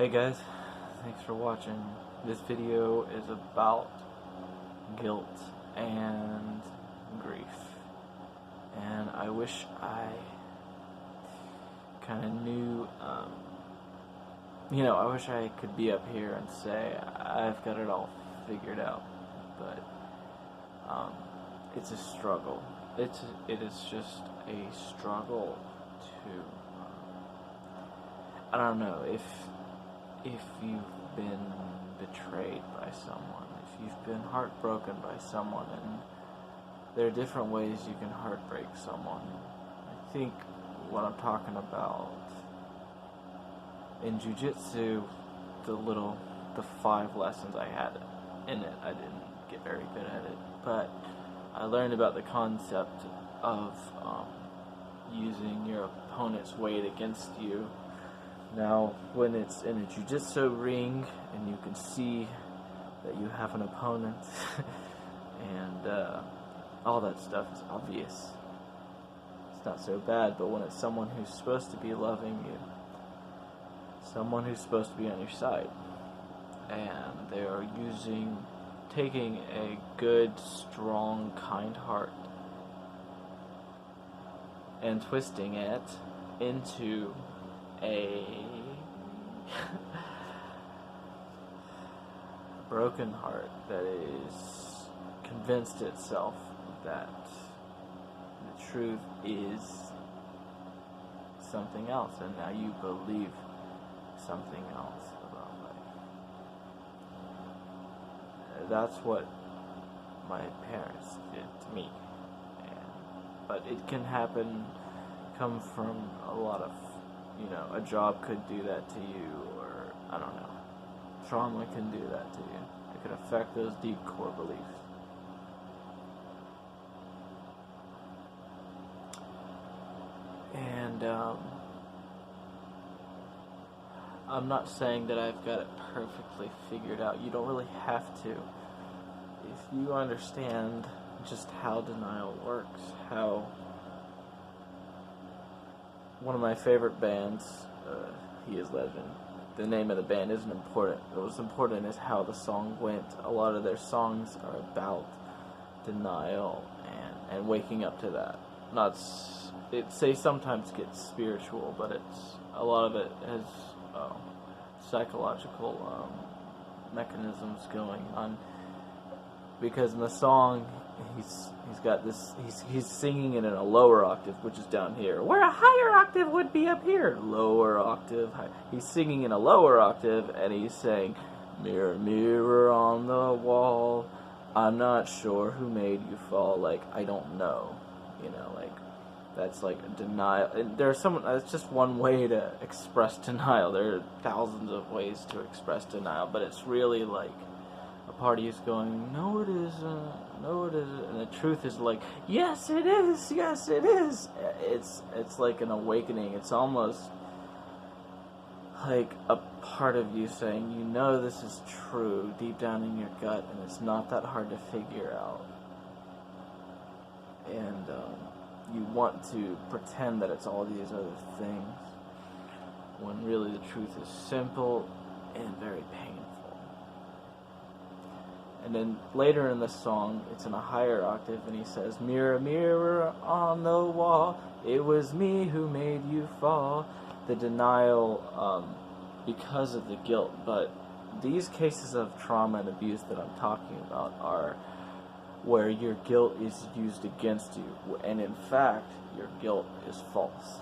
Hey guys, thanks for watching. This video is about guilt and grief. And I wish I kind of knew, I wish I could be up here and say I've got it all figured out. But it's a struggle. It is just a struggle to, I don't know, if you've been betrayed by someone, if you've been heartbroken by someone, and there are different ways you can heartbreak someone. I think what I'm talking about in jiu-jitsu, the 5 lessons I had in it, I didn't get very good at it, but I learned about the concept of using your opponent's weight against you. Now, when it's in a jiu-jitsu ring and you can see that you have an opponent and all that stuff is obvious, it's not so bad. But when it's someone who's supposed to be loving you, someone who's supposed to be on your side, and they are taking a good, strong, kind heart and twisting it into a broken heart that is convinced itself that the truth is something else, and now you believe something else about life. That's what my parents did to me, but it can come from a lot of, a job could do that to you, or I don't know, trauma can do that to you. It could affect those deep core beliefs. And I'm not saying that I've got it perfectly figured out. You don't really have to. If you understand just how denial works, how one of my favorite bands, He Is Legend. The name of the band isn't important. What's important is how the song went. A lot of their songs are about denial and waking up to that. They sometimes get spiritual, but a lot of it has psychological mechanisms going on. Because in the song, he's singing it in a lower octave, which is down here, where a higher octave would be up here. Lower octave, he's singing in a lower octave, and he's saying, "Mirror, mirror on the wall, I'm not sure who made you fall." Like, I don't know, that's like a denial. And that's just one way to express denial. There are thousands of ways to express denial, but it's really like a party is going, "No, it isn't. No, it isn't," and the truth is like, "Yes, it is. Yes, it is." It's like an awakening. It's almost like a part of you saying, this is true deep down in your gut, and it's not that hard to figure out. And you want to pretend that it's all these other things, when really the truth is simple and very painful. And then later in the song, it's in a higher octave, and he says, "Mirror, mirror on the wall, it was me who made you fall." The denial, because of the guilt. But these cases of trauma and abuse that I'm talking about are where your guilt is used against you, and in fact, your guilt is false.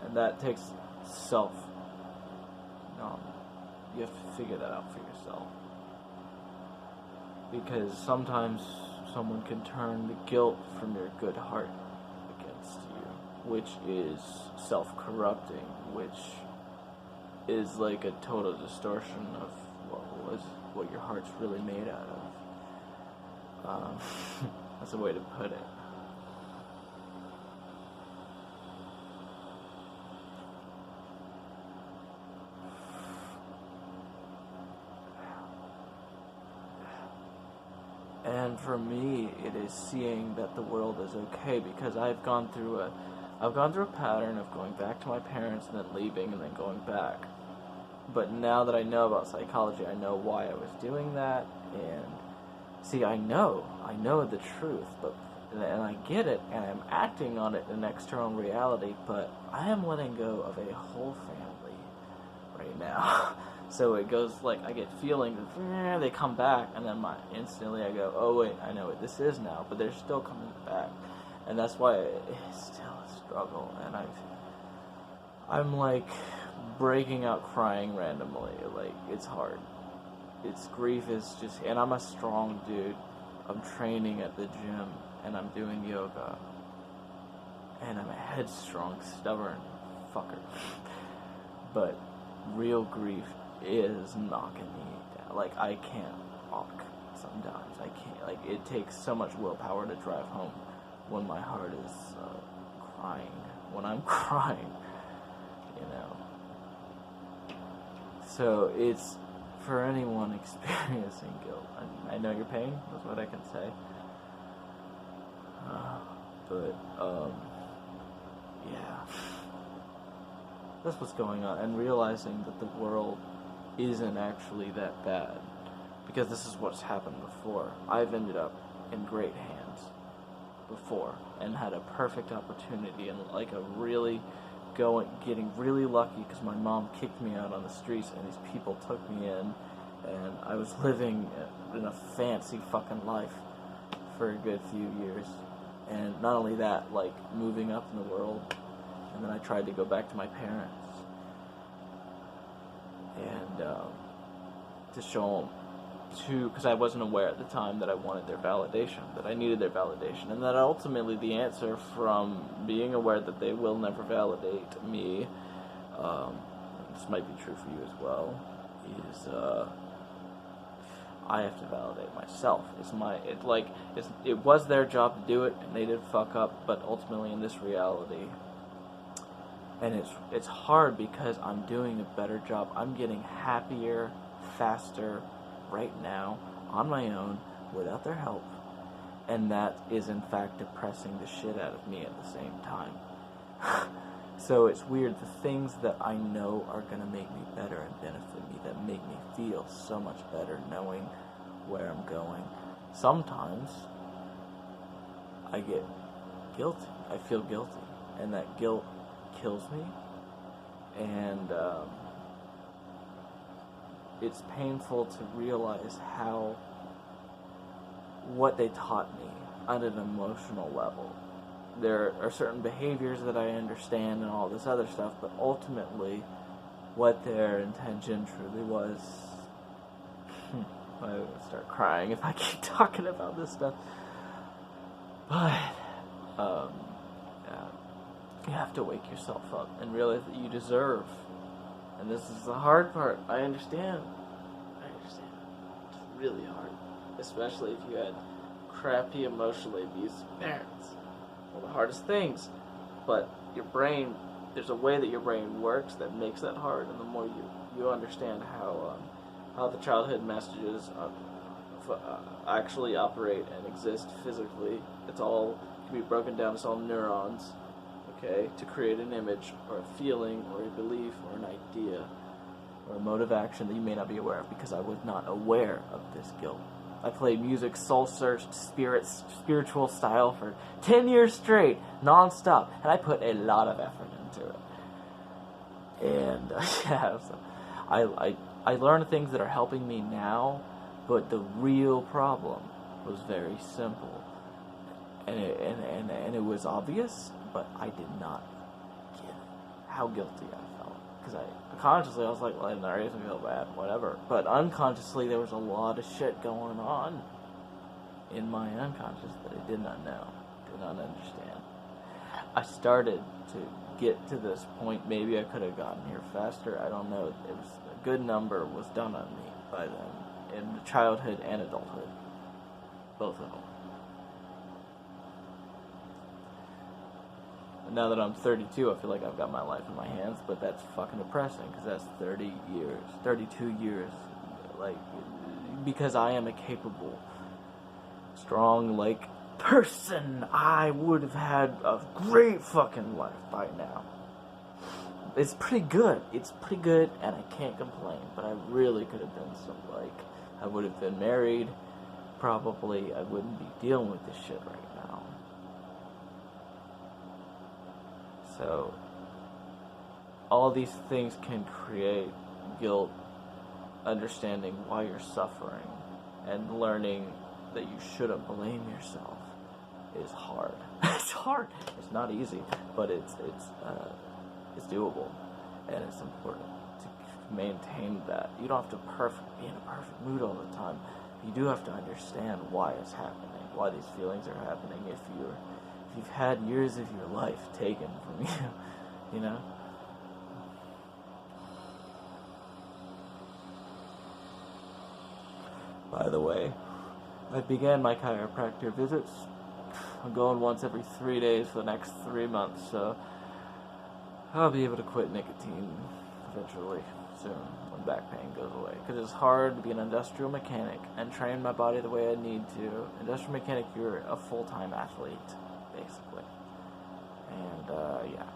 And that takes you have to figure that out for yourself. Because sometimes someone can turn the guilt from your good heart against you, which is self-corrupting, which is like a total distortion of what your heart's really made out of. That's a way to put it. And for me, it is seeing that the world is okay, because I've gone through a pattern of going back to my parents and then leaving and then going back. But now that I know about psychology, I know why I was doing that, and see, I know the truth, and I get it, and I'm acting on it in an external reality, but I am letting go of a whole family right now. So it goes like, I get feelings, they come back, and then instantly I go, oh wait, I know what this is now, but they're still coming back, and that's why it's still a struggle, and I'm like breaking out crying randomly, like, it's hard. Grief is just, and I'm a strong dude. I'm training at the gym, and I'm doing yoga, and I'm a headstrong, stubborn fucker. But real grief is knocking me down. Like, I can't walk sometimes. I can't, like, it takes so much willpower to drive home when my heart is crying. When I'm crying, you know. So it's, for anyone experiencing guilt, I know your pain, that's what I can say. Yeah. That's what's going on, and realizing that the world isn't actually that bad, because this is what's happened before. I've ended up in great hands before, and had a perfect opportunity, and like getting really lucky, because my mom kicked me out on the streets, and these people took me in, and I was living in a fancy fucking life for a good few years. And not only that, like, moving up in the world, and then I tried to go back to my parents, and to show them, because I wasn't aware at the time that I wanted their validation, that I needed their validation, and that ultimately the answer from being aware that they will never validate me, this might be true for you as well, is I have to validate myself. It was their job to do it, and they did fuck up, but ultimately in this reality, and it's hard because I'm doing a better job. I'm getting happier, faster, right now, on my own, without their help, and that is in fact depressing the shit out of me at the same time. So it's weird, the things that I know are going to make me better and benefit me, that make me feel so much better knowing where I'm going. Sometimes I get guilty. I feel guilty, and that guilt kills me, and it's painful to realize what they taught me on an emotional level. There are certain behaviors that I understand and all this other stuff, but ultimately what their intention truly was, I would start crying if I keep talking about this stuff. But you have to wake yourself up and realize that you deserve. And this is the hard part. I understand. It's really hard, especially if you had crappy, emotionally abusive parents. One of the hardest things. But your brain, there's a way that your brain works that makes that hard, and the more you understand how the childhood messages actually operate and exist physically, it's all can be broken down. It's all neurons, okay, to create an image or a feeling or a belief or an idea or a mode of action that you may not be aware of, because I was not aware of this guilt. I played music, soul-searched, spiritual style for 10 years straight, non-stop, and I put a lot of effort into it. And yeah, so I learned things that are helping me now, but the real problem was very simple, and it was obvious, but I did not get how guilty I felt, because consciously I was like, well, I didn't reason to feel bad, whatever, but unconsciously there was a lot of shit going on in my unconscious that I did not know, did not understand. I started to get to this point. Maybe I could have gotten here faster, I don't know. It was a good number was done on me by them in childhood and adulthood, both of them. Now that I'm 32, I feel like I've got my life in my hands, but that's fucking depressing, because that's 32 years, like, because I am a capable, strong, like, person. I would have had a great fucking life by now. it's pretty good. It's pretty good, and I can't complain. But I really could have been I would have been married. Probably I wouldn't be dealing with this shit right now. So, all these things can create guilt, understanding why you're suffering, and learning that you shouldn't blame yourself is hard. It's hard. It's not easy, but it's doable, and it's important to maintain that. You don't have to be in a perfect mood all the time. You do have to understand why it's happening, why these feelings are happening. If you've had years of your life taken from you, you know. By the way, I began my chiropractor visits. I'm going once every 3 days for the next 3 months, so I'll be able to quit nicotine eventually, soon, when back pain goes away. Because it's hard to be an industrial mechanic and train my body the way I need to. Industrial mechanic, you're a full-time athlete, basically. And, yeah.